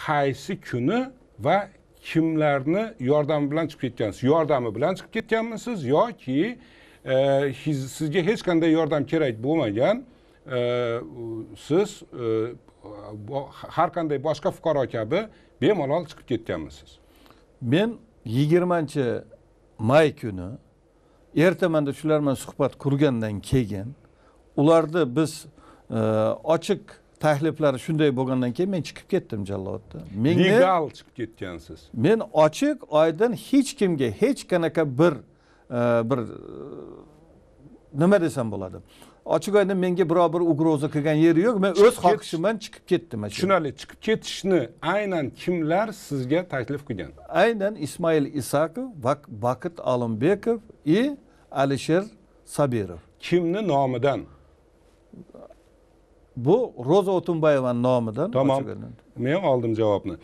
qaysi kuni va kimlarni yordami bilan chiqib ketgansiz? Yordami bilan chiqib ketganmisiz yoki sizga hech qanday yordam kerak bo'lmagan, siz har qanday boshqa fuqaro kabi bemalol chiqib ketganmisiz? Men 20-may kuni ertamanda shular bilan suhbat qurgandan keyin ularni biz ochiq takliflari shunday bo'lgandan keyin men chiqib ketdim Jalloatda. Legal chiqib ketgansiz. Men ochiq oydin hech kimga hech qanaqa bir nima desam bo'ladi. Ochiq oydin menga biror bir ugroza qilgan yeri yo'q. Men o'z xohishimdan chiqib ketdim. Tushunarli. Chiqib ketishni aynan kimlar sizga taklif qilgan? Aynan Ismoil Isakov, Bakit Alimbekov va Alisher Sabirov. Kimni nomidan? Bu Roza O'tunbayeva nomidan. Tamam. Men oldim javobni.